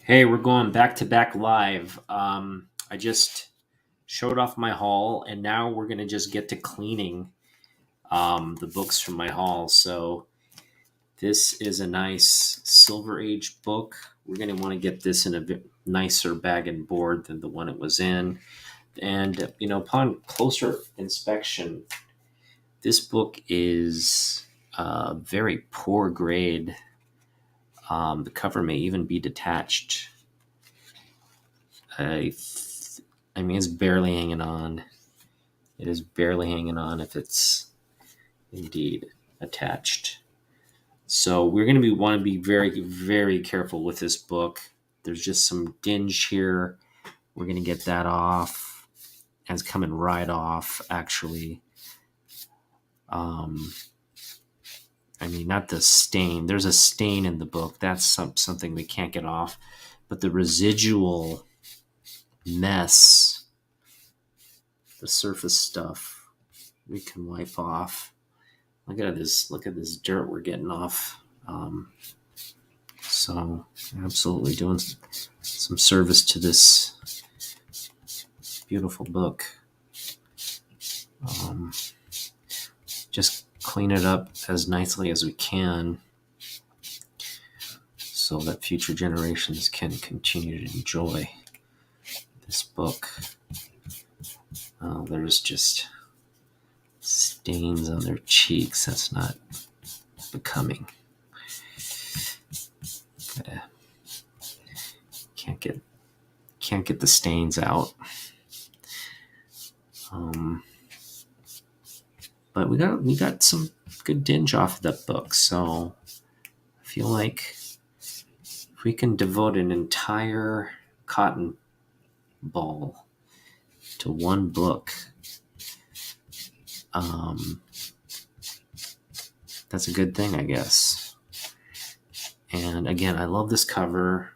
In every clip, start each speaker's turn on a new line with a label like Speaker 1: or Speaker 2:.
Speaker 1: Hey, we're going back to back live. I just showed off my haul, and now we're gonna just get to cleaning the books from my haul. So this is a nice Silver Age book. We're gonna want to get this in a bit nicer bag and board than the one it was in. And upon closer inspection, this book is very poor grade. The cover may even be detached. I I mean, it's barely hanging on. It is barely hanging on if it's indeed attached. So we're going to want to be very, very careful with this book. There's just some dinge here. We're going to get that off. And it's coming right off, actually. Um, I mean, not the stain. There's a stain in the book. That's something we can't get off. But the residual mess, the surface stuff, we can wipe off. Look at this! Look at this dirt we're getting off. So absolutely doing some service to this beautiful book. Just clean it up as nicely as we can, so that future generations can continue to enjoy this book. There's just stains on their cheeks. That's not becoming. Can't get the stains out. But we got some good dinge off of that book. So I feel like if we can devote an entire cotton ball to one book, that's a good thing, I guess. And again, I love this cover.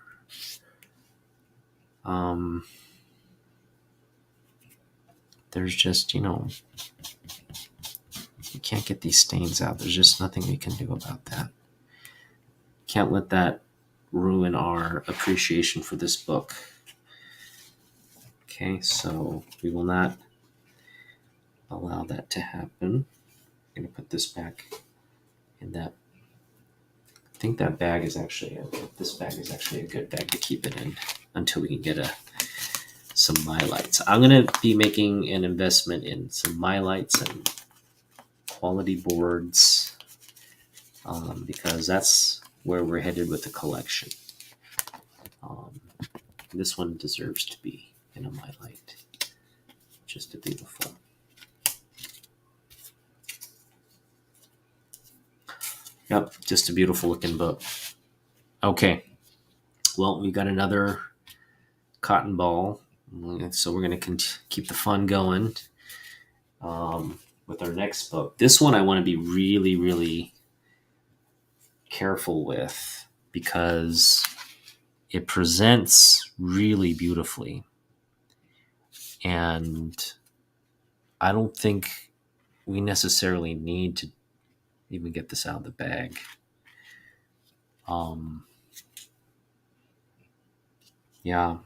Speaker 1: There's just, you can't get these stains out. There's just nothing we can do about that. Can't let that ruin our appreciation for this book. Okay, so we will not allow that to happen. I'm going to put this back in that. I think that bag is actually, this bag is actually a good bag to keep it in until we can get some Mylites. I'm going to be making an investment in some Mylites and quality boards because that's where we're headed with the collection. This one deserves to be in a Mylite. Just a beautiful. Yep, just a beautiful looking book. Okay, well, we got another cotton ball, so we're going to keep the fun going with our next book. This one I want to be really, really careful with because it presents really beautifully. And I don't think we necessarily need to even get this out of the bag. Yeah,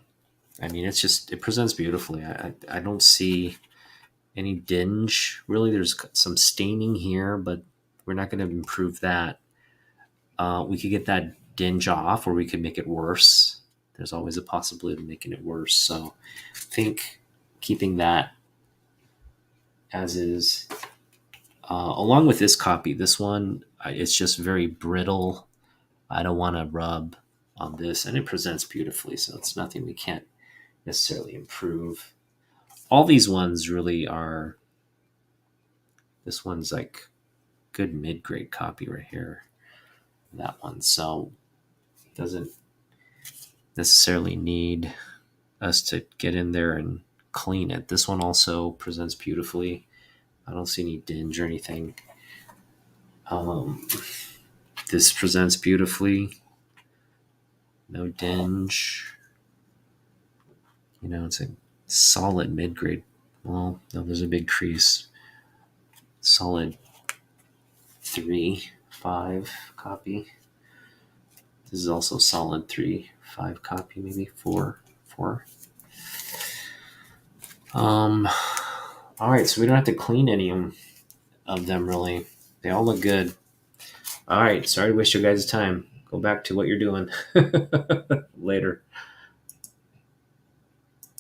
Speaker 1: I mean, it presents beautifully. I don't see any dinge. Really, there's some staining here, but we're not going to improve that. We could get that dinge off, or we could make it worse. There's always a possibility of making it worse. So I think keeping that as is, along with this copy, this one, it's just very brittle. I don't want to rub on this, and it presents beautifully, so it's nothing we can't necessarily improve. All these ones really are. This one's like good mid-grade copy right here. That one, so it doesn't necessarily need us to get in there and clean it. This one also presents beautifully. I don't see any dinge or anything. This presents beautifully. No dinge. It's a solid mid-grade. Well, no, there's a big crease. Solid 3.5 copy. This is also solid 3 5 copy, maybe 4. All right, so we don't have to clean any of them really. They all look good. All right, sorry to waste your guys' time. Go back to what you're doing later.